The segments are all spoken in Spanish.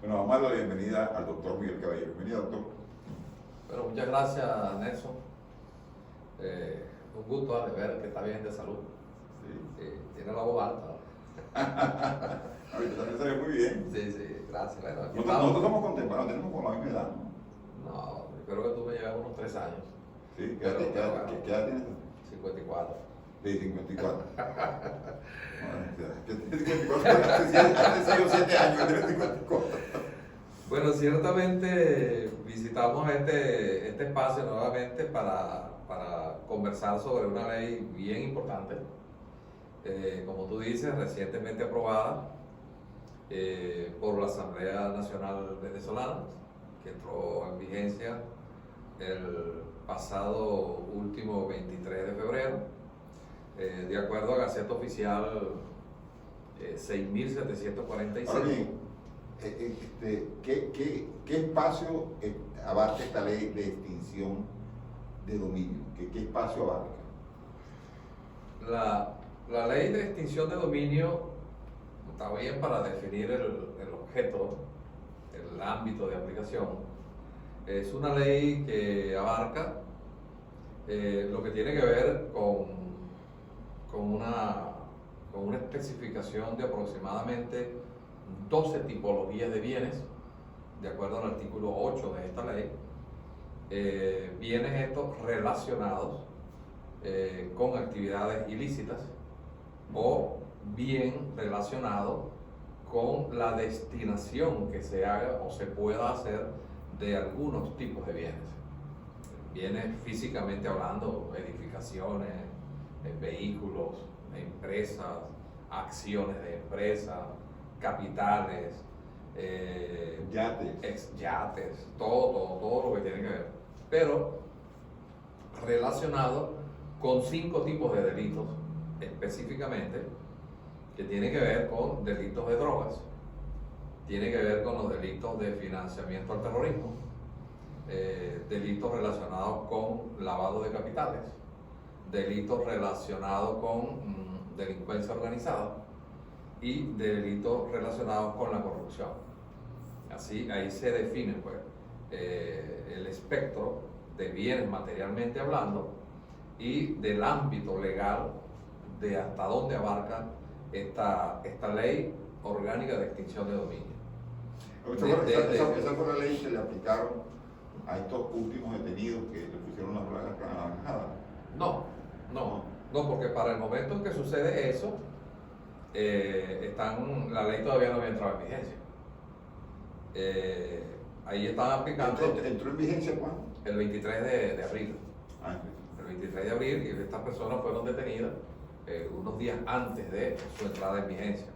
Bueno, vamos a dar la bienvenida al doctor Miguel Caballero. Bienvenido, doctor. Bueno, muchas gracias, Nelson. Un gusto de ver que está bien de salud. Sí. Tiene la voz alta. Ahorita también salió muy bien. Sí, gracias. Bueno, aquí Nosotros somos contemporáneos, tenemos como la misma edad, ¿no? No, yo creo que tú me llevas unos 3 años. Sí, ¿qué Pero, edad tienes tú? 54. De 54. Yo tengo 54, hace 6 o 7 años que tengo 54. Bueno, ciertamente visitamos este espacio nuevamente para conversar sobre una ley bien importante, como tú dices, recientemente aprobada por la Asamblea Nacional Venezolana, que entró en vigencia el pasado último 23 de febrero, de acuerdo a Gaceta Oficial 6.746. Ahora bien, ¿qué espacio abarca esta ley de extinción de dominio? ¿Qué espacio abarca? La ley de extinción de dominio está bien para definir el objeto, el ámbito de aplicación. Es una ley que abarca lo que tiene que ver con una especificación de aproximadamente 12 tipologías de bienes, de acuerdo al artículo 8 de esta ley. Bienes estos relacionados con actividades ilícitas o bien relacionado con la destinación que se haga o se pueda hacer de algunos tipos de bienes. Bienes físicamente hablando, edificaciones, vehículos, empresas, acciones de empresas, capitales, yates, todo lo que tiene que ver. Pero relacionado con 5 tipos de delitos específicamente, que tiene que ver con delitos de drogas, tiene que ver con los delitos de financiamiento al terrorismo, delitos relacionados con lavado de capitales, delitos relacionados con delincuencia organizada y delitos relacionados con la corrupción. Así, ahí se define pues, el espectro de bienes materialmente hablando y del ámbito legal de hasta dónde abarca esta ley orgánica de extinción de dominio. Esa fue la ley que le aplicaron a estos últimos detenidos que le pusieron las plagas anaranjadas. No, porque para el momento en que sucede eso, la ley todavía no había entrado en vigencia. Ahí están aplicando. ¿Entró en vigencia cuándo? El 23 de abril. El 23 de abril, y estas personas fueron detenidas unos días antes de su entrada en vigencia.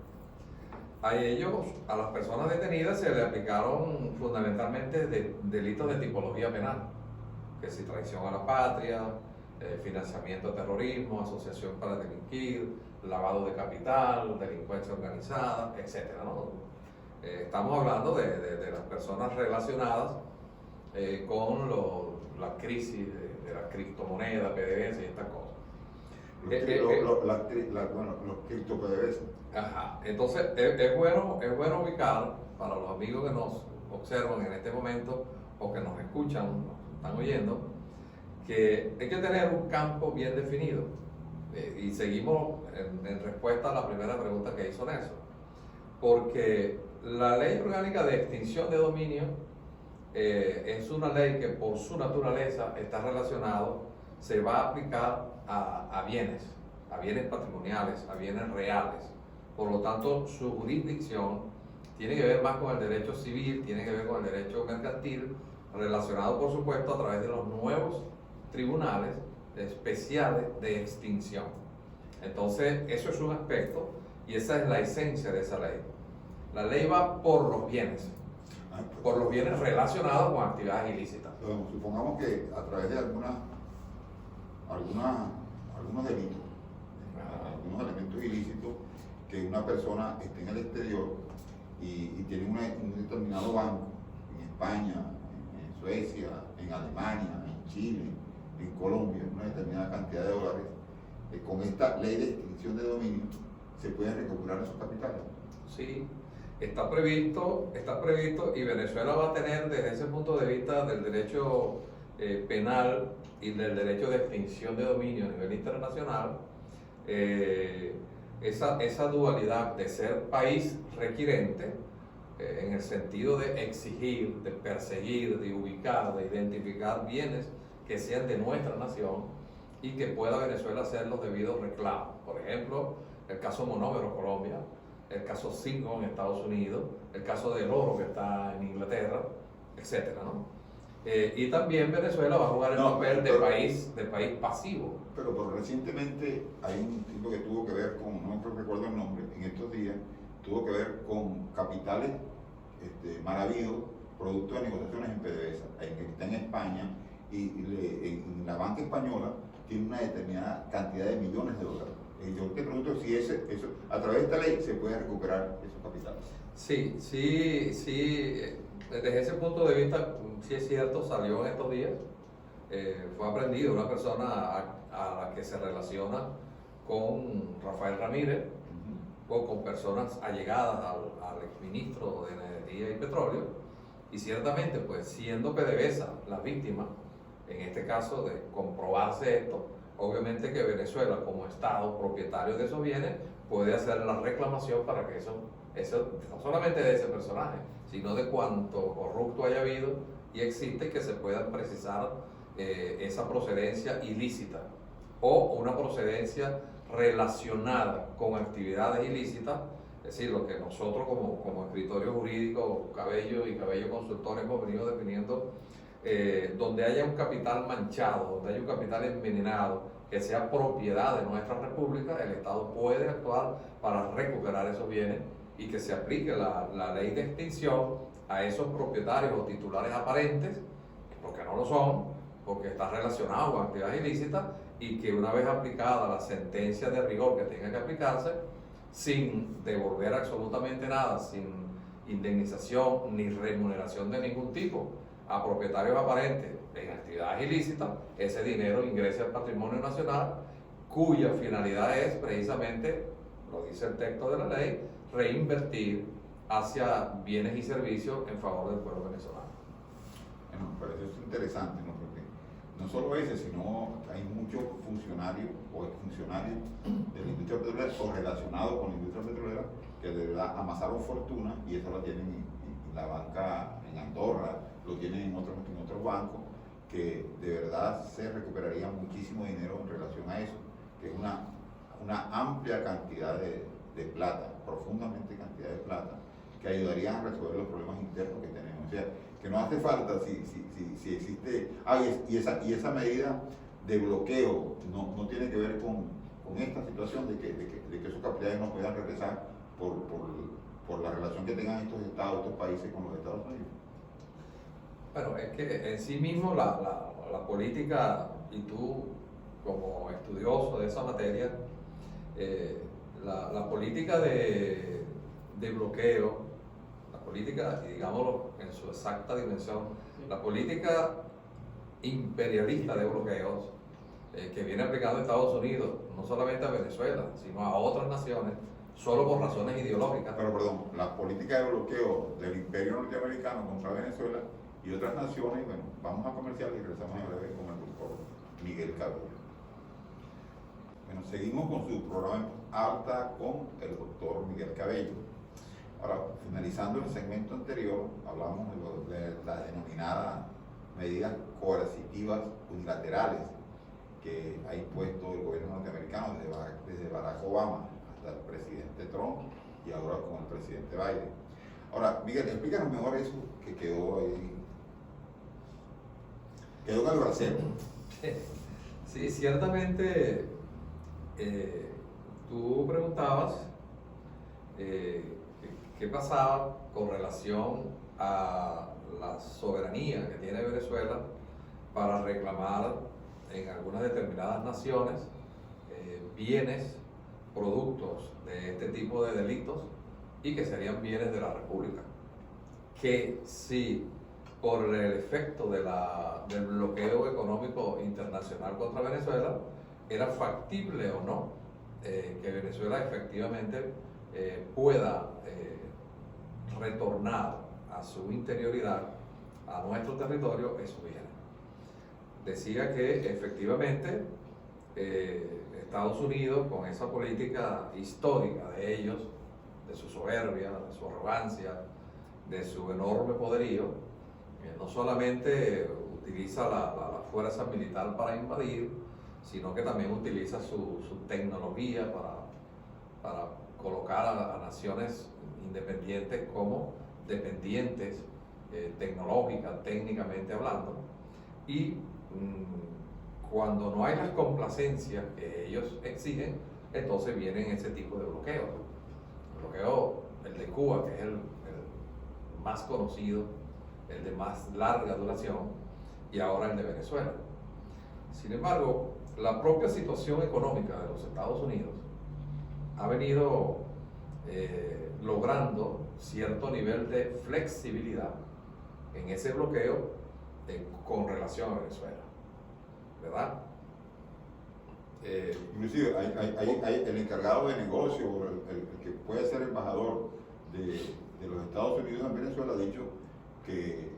A las personas detenidas se le aplicaron fundamentalmente delitos de tipología penal, que si traición a la patria, financiamiento a terrorismo, asociación para delinquir, lavado de capital, delincuencia organizada, etc., ¿no? Estamos hablando de las personas relacionadas con la crisis de la criptomoneda, PDVSA y estas cosas. Los cripto PDVSA. Ajá. Entonces es bueno ubicar para los amigos que nos observan en este momento o que nos escuchan, nos están oyendo, que hay que tener un campo bien definido. Y seguimos en respuesta a la primera pregunta que hizo Nelson, porque la ley orgánica de extinción de dominio es una ley que por su naturaleza está relacionado, se va a aplicar a bienes patrimoniales, a bienes reales. Por lo tanto, su jurisdicción tiene que ver más con el derecho civil, tiene que ver con el derecho mercantil, relacionado por supuesto a través de los nuevos tribunales especiales de extinción. Entonces, eso es un aspecto y esa es la esencia de esa ley. La ley va por los bienes relacionados con actividades ilícitas. Supongamos que a través de algunos delitos, algunos elementos ilícitos, que una persona esté en el exterior y tiene un determinado banco en España, en Suecia, en Alemania, en Chile, en Colombia, una determinada cantidad de dólares, con esta ley de extinción de dominio se pueden recuperar esos capitales. Sí, Está previsto y Venezuela va a tener desde ese punto de vista del derecho penal y del derecho de extinción de dominio a nivel internacional, esa dualidad de ser país requirente, en el sentido de exigir, de perseguir, de ubicar, de identificar bienes que sean de nuestra nación y que pueda Venezuela hacer los debidos reclamos. Por ejemplo, el caso Monómero, Colombia, el caso Cinco en Estados Unidos, el caso del oro que está en Inglaterra, etcétera, ¿no? Y también Venezuela va a jugar el papel de país pasivo. Pero recientemente hay un tipo que tuvo que ver con, no recuerdo el nombre, en estos días, tuvo que ver con capitales mal habidos, producto de negociaciones en PDVSA, que está en España, y en la banca española tiene una determinada cantidad de millones de dólares. Yo te pregunto si eso, a través de esta ley se puede recuperar esos capitales. Sí, desde ese punto de vista, sí es cierto, salió en estos días, fue aprendido una persona a la que se relaciona con Rafael Ramírez, o con personas allegadas al exministro de Energía y Petróleo, y ciertamente, pues siendo PDVSA la víctima, en este caso de comprobarse esto, obviamente que Venezuela como Estado propietario de esos bienes puede hacer la reclamación para que eso no solamente de ese personaje, sino de cuánto corrupto haya habido y existe, que se pueda precisar esa procedencia ilícita o una procedencia relacionada con actividades ilícitas, es decir, lo que nosotros como escritorio jurídico, Cabello y Cabello Consultores hemos venido definiendo, donde haya un capital manchado, donde haya un capital envenenado, que sea propiedad de nuestra república, el Estado puede actuar para recuperar esos bienes y que se aplique la ley de extinción a esos propietarios o titulares aparentes, porque no lo son, porque está relacionado con actividades ilícitas, y que una vez aplicada la sentencia de rigor que tenga que aplicarse, sin devolver absolutamente nada, sin indemnización ni remuneración de ningún tipo a propietarios aparentes en actividades ilícitas, ese dinero ingrese al patrimonio nacional, cuya finalidad es precisamente, lo dice el texto de la ley, reinvertir hacia bienes y servicios en favor del pueblo venezolano. Bueno, me parece eso interesante, ¿no? Porque no solo ese, sino que hay muchos funcionarios o exfuncionarios de la industria petrolera o relacionados con la industria petrolera que de verdad amasaron fortuna y eso lo tienen en la banca en Andorra, lo tienen en otros bancos, que de verdad se recuperaría muchísimo dinero en relación a eso, que es una amplia cantidad de plata, profundamente cantidad de plata, que ayudarían a resolver los problemas internos que tenemos. O sea, que no hace falta si existe, y esa medida de bloqueo no tiene que ver con esta situación de que esos capitales no puedan regresar por la relación que tengan estos países con los Estados Unidos. Bueno, es que en sí mismo la política, y tú como estudioso de esa materia, la política de bloqueo, la política, y digámoslo en su exacta dimensión, la política imperialista de bloqueos que viene aplicando Estados Unidos, no solamente a Venezuela, sino a otras naciones, solo por razones ideológicas. Pero perdón, la política de bloqueo del imperio norteamericano contra Venezuela y otras naciones, bueno, vamos a comercial y regresamos en breve con el doctor Miguel Cabello. Bueno, seguimos con su programa Alta con el doctor Miguel Cabello. Ahora, finalizando el segmento anterior, hablamos de las denominadas medidas coercitivas unilaterales que ha impuesto el gobierno norteamericano desde Barack Obama hasta el presidente Trump y ahora con el presidente Biden. Ahora, Miguel, explícanos mejor eso que quedó ahí. Quedó en el bracero. Sí, ciertamente tú preguntabas qué pasaba con relación a la soberanía que tiene Venezuela para reclamar en algunas determinadas naciones bienes, productos de este tipo de delitos y que serían bienes de la República. Que si por el efecto del bloqueo económico internacional contra Venezuela era factible o no que Venezuela efectivamente pueda retornar a su interioridad, a nuestro territorio, eso viene. Decía que efectivamente Estados Unidos, con esa política histórica de ellos, de su soberbia, de su arrogancia, de su enorme poderío, no solamente utiliza la fuerza militar para invadir, sino que también utiliza su tecnología para colocar a naciones independientes como dependientes tecnológicas, técnicamente hablando, y cuando no hay las complacencias que ellos exigen, entonces vienen ese tipo de bloqueos. El bloqueo, el de Cuba, que es el más conocido, el de más larga duración, y ahora el de Venezuela. Sin embargo, la propia situación económica de los Estados Unidos ha venido logrando cierto nivel de flexibilidad en ese bloqueo con relación a Venezuela, ¿verdad? Inclusive hay el encargado de negocio, el que puede ser embajador de los Estados Unidos en Venezuela, ha dicho que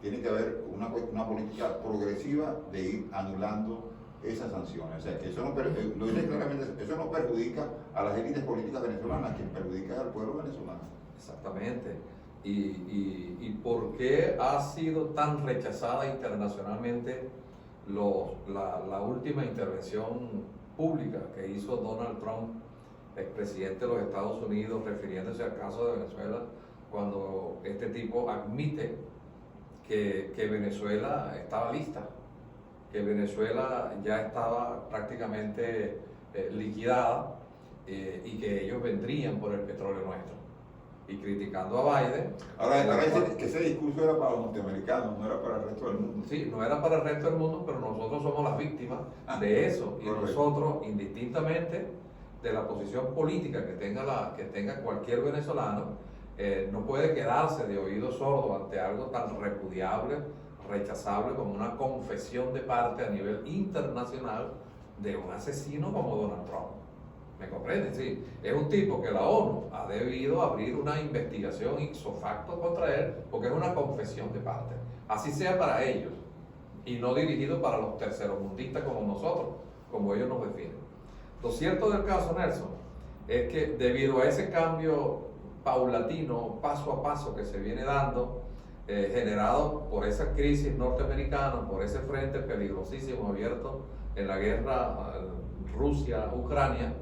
tiene que haber una política progresiva de ir anulando esas sanciones. O sea, que eso no, lo dice claramente, eso no perjudica a las élites políticas venezolanas, quien perjudica al pueblo venezolano. Exactamente. ¿Y por qué ha sido tan rechazada internacionalmente la última intervención pública que hizo Donald Trump, expresidente de los Estados Unidos, refiriéndose al caso de Venezuela, cuando este tipo admite que Venezuela estaba lista, que Venezuela ya estaba prácticamente liquidada y que ellos vendrían por el petróleo nuestro? Y criticando a Biden. Ahora dice que ese discurso era para los norteamericanos, no era para el resto del mundo. Sí, no era para el resto del mundo, pero nosotros somos las víctimas de eso. Y nosotros, indistintamente de la posición política que tenga cualquier venezolano, no puede quedarse de oído sordo ante algo tan repudiable, rechazable como una confesión de parte a nivel internacional de un asesino como Donald Trump. ¿Me comprenden? Sí, es un tipo que la ONU ha debido abrir una investigación ipso facto contra él porque es una confesión de parte. Así sea para ellos y no dirigido para los terceromundistas como nosotros, como ellos nos definen. Lo cierto del caso, Nelson, es que debido a ese cambio paulatino, paso a paso que se viene dando, generado por esa crisis norteamericana, por ese frente peligrosísimo abierto en la guerra Rusia-Ucrania,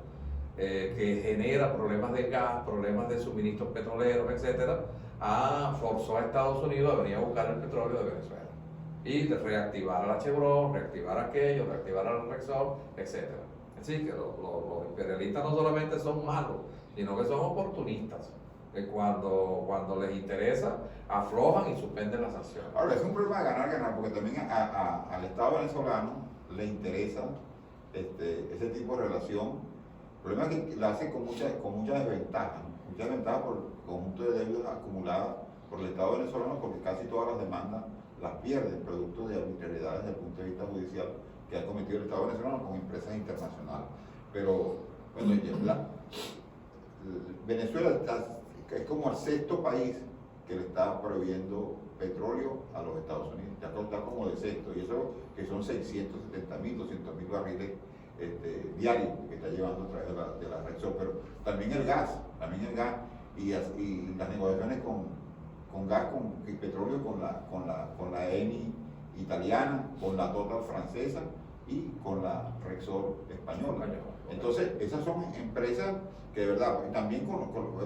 que genera problemas de gas, problemas de suministros petroleros, etcétera, forzó a Estados Unidos a venir a buscar el petróleo de Venezuela y de reactivar a la Chevron, reactivar aquello, reactivar a la Repsol, etcétera. Así que los imperialistas no solamente son malos, sino que son oportunistas, que cuando les interesa aflojan y suspenden las sanciones. Ahora, es un problema de ganar, porque también al Estado venezolano le interesa ese tipo de relación. El problema es que la hace con mucha desventaja, ¿no? Mucha desventaja por el conjunto de deudas acumuladas por el Estado venezolano, porque casi todas las demandas las pierde producto de arbitrariedades desde el punto de vista judicial que ha cometido el Estado venezolano con empresas internacionales. Pero, bueno, Venezuela es como el sexto país que le está proveyendo petróleo a los Estados Unidos, ya está como de sexto, y eso que son 670.000, 200.000 barriles diarios que está llevando a través de la Repsol, pero también el gas y las negociaciones con gas y petróleo con la Eni italiana, con la Total francesa y con la Repsol española. Entonces, esas son empresas que de verdad, y también el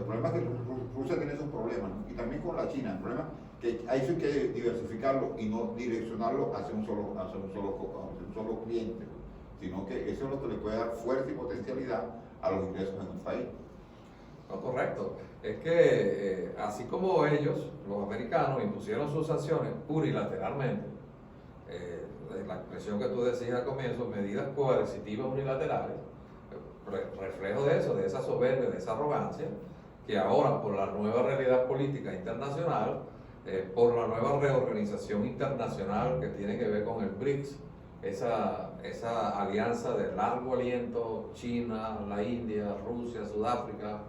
problema es que Rusia tiene esos problemas, ¿no? Y también con la China, el problema es que hay que diversificarlo y no direccionarlo hacia un solo cliente, ¿no? Sino que eso es lo que le puede dar fuerza y potencialidad a los ingresos en un país. No, correcto. Es que así como ellos, los americanos, impusieron sus sanciones unilateralmente, la expresión que tú decías al comienzo, medidas coercitivas unilaterales, reflejo de eso, de esa soberbia, de esa arrogancia, que ahora por la nueva realidad política internacional, por la nueva reorganización internacional que tiene que ver con el BRICS, esa alianza de largo aliento, China, la India, Rusia, Sudáfrica,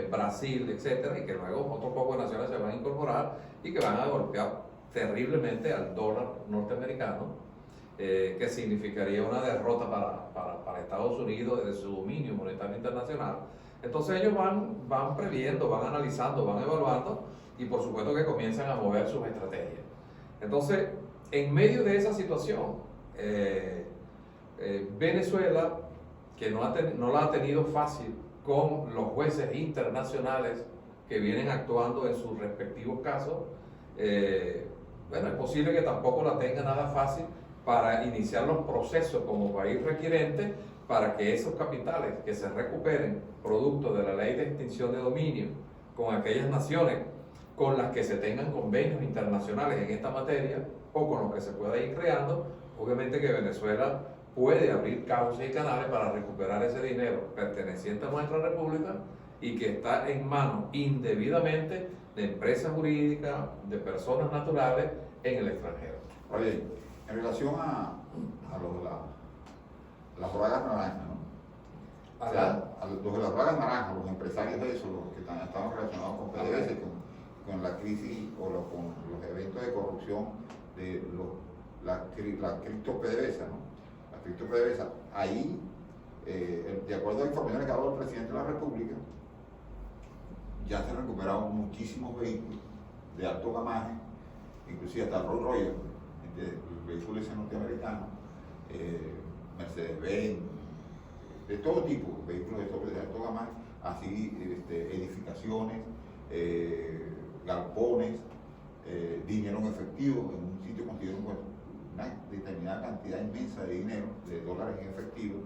Brasil, etcétera, y que luego otros pocos naciones se van a incorporar y que van a golpear terriblemente al dólar norteamericano, que significaría una derrota para Estados Unidos de su dominio monetario internacional. Entonces ellos van previendo, van analizando, van evaluando y por supuesto que comienzan a mover sus estrategias. Entonces, en medio de esa situación, Venezuela, que no la ha tenido fácil con los jueces internacionales que vienen actuando en sus respectivos casos, bueno, es posible que tampoco la tenga nada fácil para iniciar los procesos como país requirente para que esos capitales que se recuperen producto de la ley de extinción de dominio con aquellas naciones con las que se tengan convenios internacionales en esta materia o con los que se pueda ir creando, obviamente que Venezuela puede abrir cauces y canales para recuperar ese dinero perteneciente a nuestra república y que está en manos indebidamente de empresas jurídicas, de personas naturales en el extranjero. Oye, en relación a las bragas naranjas, ¿no? O sea, los de las bragas naranjas, los empresarios de eso, los que están relacionados con PDVSA, con la crisis o con los eventos de corrupción de la cripto PDVSA, ¿no? La cripto PDVSA, ahí, de acuerdo a informaciones que ha dado el presidente de la República, ya se han recuperado muchísimos vehículos de alto gamaje, inclusive hasta el Rolls Royce, el vehículo ese norteamericano, Mercedes-Benz, de todo tipo, vehículos de alto gamaje, así edificaciones, galpones, dinero en efectivo, en un sitio consiguieron una determinada cantidad inmensa de dinero, de dólares en efectivo.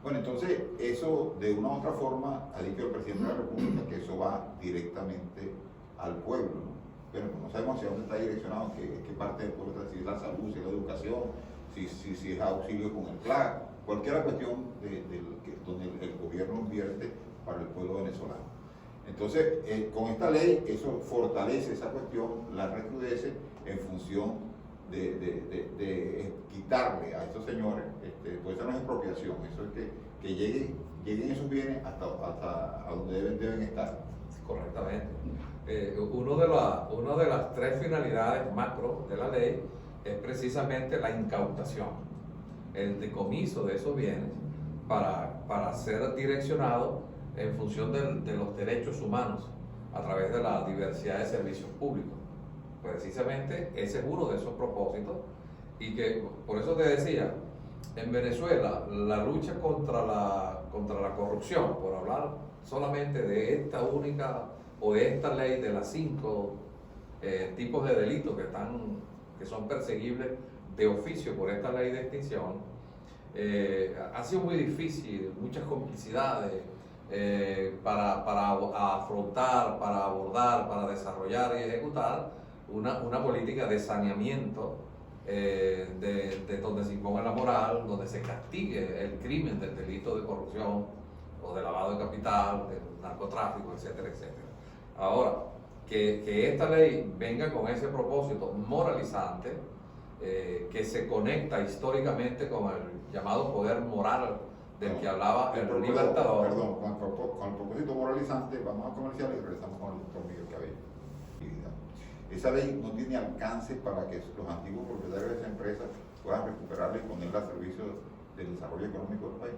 Bueno, entonces eso de una u otra forma ha dicho el presidente de la República que eso va directamente al pueblo, ¿no? Pero no sabemos hacia dónde está direccionado, qué parte del pueblo está, si es la salud, si es la educación, si es auxilio con el plan, cualquier cuestión donde el gobierno invierte para el pueblo venezolano. Entonces, con esta ley, eso fortalece esa cuestión, la recrudece en función de quitarle a estos señores, pues eso no es expropiación, eso es que lleguen esos bienes hasta donde deben estar. Correctamente. Una de las tres finalidades macro de la ley es precisamente la incautación, el decomiso de esos bienes para ser direccionado en función de los derechos humanos a través de la diversidad de servicios públicos. Precisamente ese es uno de esos propósitos y que por eso te decía, en Venezuela la lucha contra la corrupción, por hablar solamente de esta única o de esta ley de las 5 tipos de delitos que son perseguibles de oficio por esta ley de extinción, ha sido muy difícil, muchas complicidades para afrontar, para abordar, para desarrollar y ejecutar una política de saneamiento de donde se imponga la moral, donde se castigue el crimen del delito de corrupción o de lavado de capital, del narcotráfico, etcétera, etcétera. Ahora, que esta ley venga con ese propósito moralizante, que se conecta históricamente con el llamado poder moral del que hablaba el libertador. Perdón, con el propósito moralizante, vamos a comercial y regresamos con el doctor Miguel Cabello. Esa ley no tiene alcance para que los antiguos propietarios de esa empresa puedan recuperarla y ponerla al servicio del desarrollo económico del país.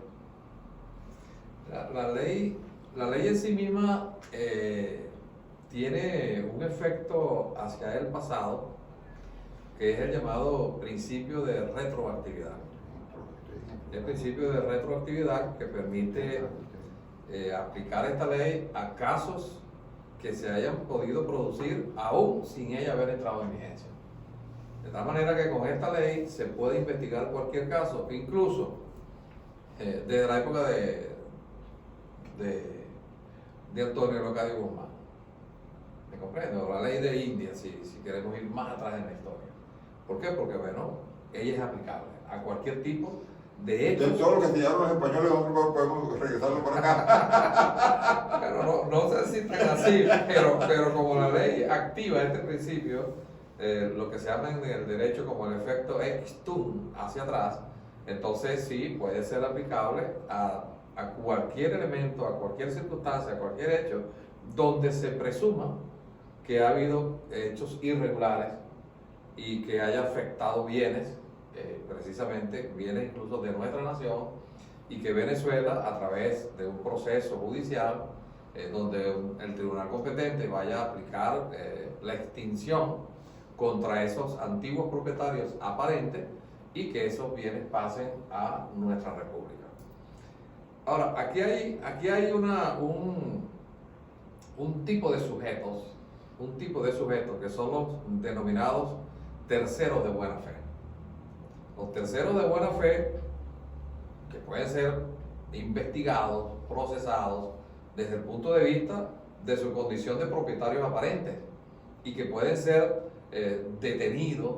La ley en sí misma tiene un efecto hacia el pasado, que es el llamado principio de retroactividad. El principio de retroactividad que permite aplicar esta ley a casos que se hayan podido producir aún sin ella haber entrado en vigencia. De tal manera que con esta ley se puede investigar cualquier caso, incluso desde la época de Antonio Leocadio Guzmán. ¿Me comprendo? La ley de India, si queremos ir más atrás en la historia. ¿Por qué? Porque, bueno, ella es aplicable a cualquier tipo de hecho. Todo lo que enseñaron los españoles, nosotros podemos regresarlo por acá. Pero no sé si tan así, pero como la ley activa este principio, lo que se llama en el derecho como el efecto ex tunc hacia atrás, entonces sí puede ser aplicable a a cualquier elemento, a cualquier circunstancia, a cualquier hecho, donde se presuma que ha habido hechos irregulares y que haya afectado bienes, precisamente bienes incluso de nuestra nación, y que Venezuela, a través de un proceso judicial, donde el tribunal competente vaya a aplicar la extinción contra esos antiguos propietarios aparentes y que esos bienes pasen a nuestra república. Ahora, aquí hay un tipo de sujetos, que son los denominados terceros de buena fe. Los terceros de buena fe, que pueden ser investigados, procesados, desde el punto de vista de su condición de propietarios aparentes, y que pueden ser detenidos,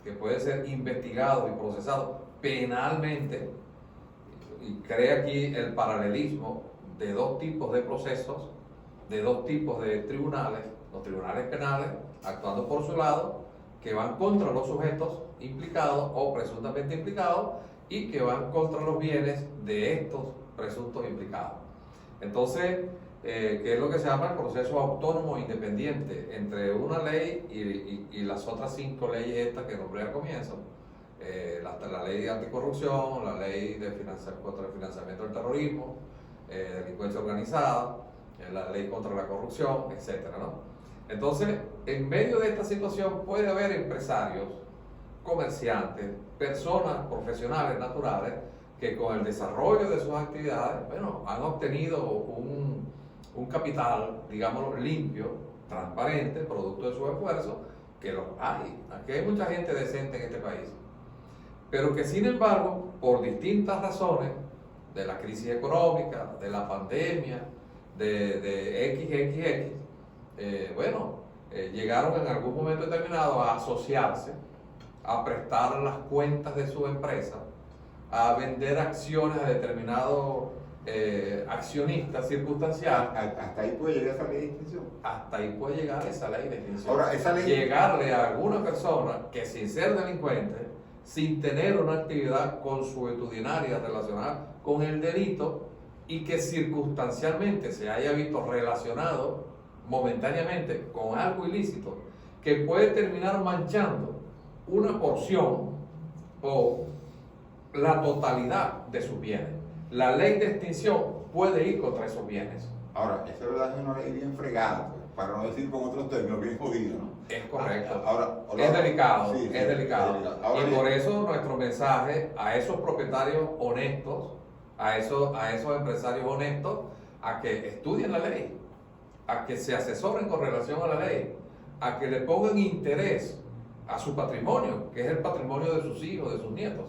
que pueden ser investigados y procesados penalmente, y crea aquí el paralelismo de dos tipos de procesos, de dos tipos de tribunales, los tribunales penales actuando por su lado, que van contra los sujetos implicados o presuntamente implicados, y que van contra los bienes de estos presuntos implicados. Entonces, ¿qué es lo que se llama el proceso autónomo independiente entre una ley y las otras 5 leyes estas que nombré al comienzo? La ley de anticorrupción, la ley contra el financiamiento del terrorismo, delincuencia organizada, la ley contra la corrupción, etcétera, ¿no? Entonces, en medio de esta situación puede haber empresarios, comerciantes, personas profesionales, naturales, que con el desarrollo de sus actividades, bueno, han obtenido un capital, digámoslo, limpio, transparente, producto de su esfuerzo, que los hay. Aquí hay mucha gente decente en este país, pero que sin embargo, por distintas razones, de la crisis económica, de la pandemia, de XXX, llegaron en algún momento determinado a asociarse, a prestar las cuentas de su empresa, a vender acciones a determinados accionistas circunstanciales. Hasta ahí puede llegar esa ley de extinción. Hasta ahí puede llegar esa ley de extinción. Ahora, esa ley... Llegarle a alguna persona que, sin ser delincuente, sin tener una actividad consuetudinaria relacionada con el delito, y que circunstancialmente se haya visto relacionado momentáneamente con algo ilícito, que puede terminar manchando una porción o la totalidad de sus bienes. La ley de extinción puede ir contra esos bienes. Ahora, esa verdad es una ley bien fregada, pues, para no decir con otros términos, bien jodida, ¿no? Es correcto. Ahora, es delicado, sí, es delicado. Ahora, y por eso nuestro mensaje a esos propietarios honestos, a esos empresarios honestos, a que estudien la ley, a que se asesoren con relación a la ley, a que le pongan interés a su patrimonio, que es el patrimonio de sus hijos, de sus nietos,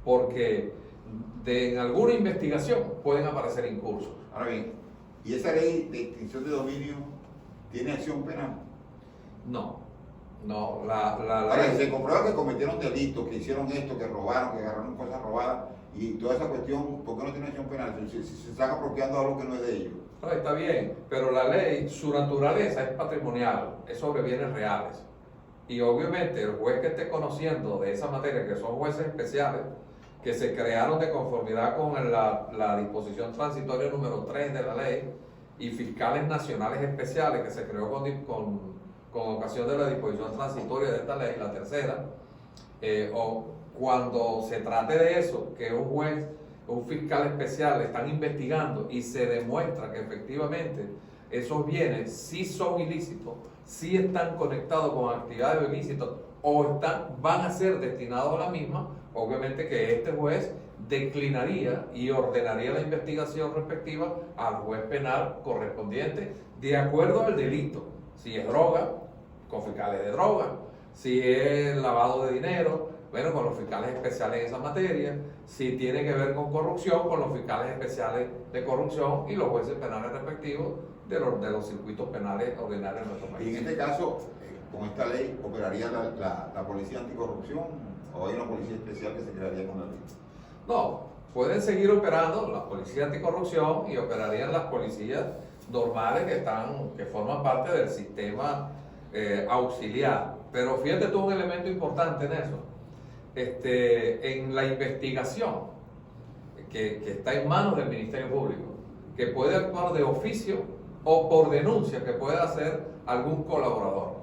porque en alguna investigación pueden aparecer incursos. Ahora bien, ¿y esa ley de extinción de dominio tiene acción penal? No, Ahora, ley... si se comprueba que cometieron delitos, que hicieron esto, que robaron, que agarraron cosas robadas y toda esa cuestión, ¿por qué no tiene acción penal? Si se están apropiando algo que no es de ellos. No, está bien, pero la ley, su naturaleza es patrimonial, es sobre bienes reales. Y obviamente el juez que esté conociendo de esa materia, que son jueces especiales, que se crearon de conformidad con la disposición transitoria número 3 de la ley, y fiscales nacionales especiales que se creó con ocasión de la disposición transitoria de esta ley, la tercera, o cuando se trate de eso, que un juez, un fiscal especial están investigando y se demuestra que efectivamente esos bienes sí son ilícitos, sí están conectados con actividades ilícitas o van a ser destinados a la misma, obviamente que este juez declinaría y ordenaría la investigación respectiva al juez penal correspondiente de acuerdo al delito. Si es droga, con fiscales de droga; si es lavado de dinero, bueno, con los fiscales especiales en esa materia; si tiene que ver con corrupción, con los fiscales especiales de corrupción y los jueces penales respectivos de los circuitos penales ordinarios de nuestro país. Y en este caso, con esta ley, ¿operaría la policía anticorrupción o hay una policía especial que se crearía con la ley? No, pueden seguir operando la policía anticorrupción y operarían las policías normales que forman parte del sistema auxiliar. Pero fíjate tú un elemento importante en eso. En la investigación que está en manos del Ministerio Público, que puede actuar de oficio o por denuncia que pueda hacer algún colaborador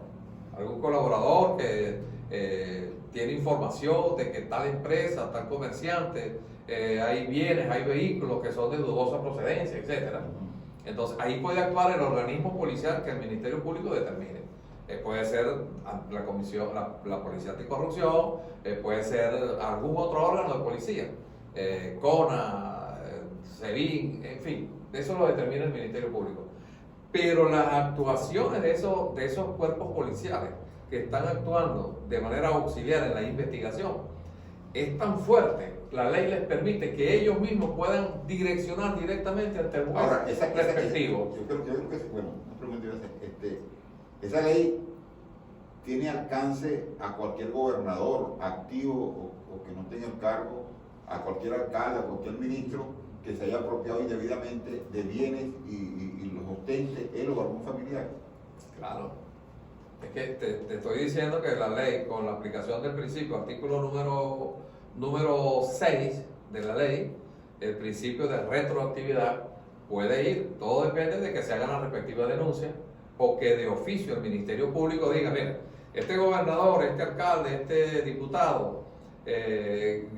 que tiene información de que tal empresa, tal comerciante, hay bienes, hay vehículos que son de dudosa procedencia, etcétera. Entonces ahí puede actuar el organismo policial que el Ministerio Público determine. Puede ser la comisión, la Policía Anticorrupción, puede ser algún otro órgano de policía, CONA, SEBIN, en fin, eso lo determina el Ministerio Público. Pero las actuaciones de esos cuerpos policiales que están actuando de manera auxiliar en la investigación es tan fuerte, la ley les permite que ellos mismos puedan direccionar directamente ante el juez respectivo. Yo creo que bueno, una pregunta iba a hacer, esa ley tiene alcance a cualquier gobernador activo o que no tenga el cargo, a cualquier alcalde, a cualquier ministro que se haya apropiado indebidamente de bienes y los ostente él o algún familiar. Claro. Es que te estoy diciendo que la ley, con la aplicación del principio, artículo número 6 de la ley, el principio de retroactividad puede ir, todo depende de que se hagan las respectivas denuncias o que de oficio el Ministerio Público diga, mira, este gobernador, este alcalde, este diputado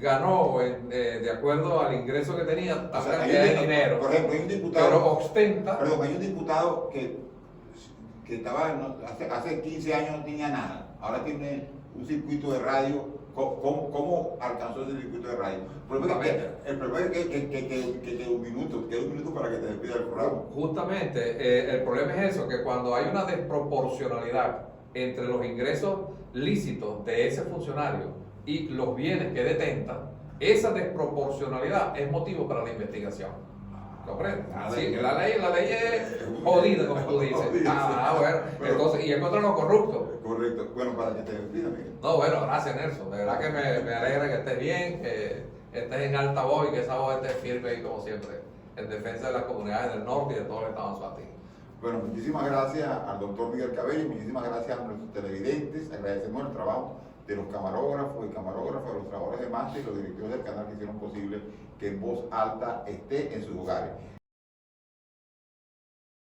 ganó de acuerdo al ingreso que tenía tal cantidad de dinero. Por ejemplo, hay un diputado, pero ostenta. Perdón, hay un diputado que estaba, hace 15 años no tenía nada, ahora tiene un circuito de radio. ¿Cómo alcanzó ese circuito de radio? El problema es que quede un minuto para que te despida el programa. Justamente, el problema es eso, que cuando hay una desproporcionalidad entre los ingresos lícitos de ese funcionario y los bienes que detenta, esa desproporcionalidad es motivo para la investigación. ¿Comprendes? Sí, la ley es jodida, como tú dices. Bueno, entonces, y es contra los corruptos. Correcto. Bueno, para que te despida, Miguel. No, bueno, gracias, Nelson. De verdad que me alegra que estés bien, que estés en alta voz y que esa voz esté firme y como siempre, en defensa de las comunidades del norte y de todo el estado de Anzoátegui. Bueno, muchísimas gracias al doctor Miguel Cabello, muchísimas gracias a nuestros televidentes, agradecemos el trabajo de los camarógrafos y camarógrafas, de los trabajadores de máster y los directivos del canal que hicieron posible que En Voz Alta esté en sus hogares.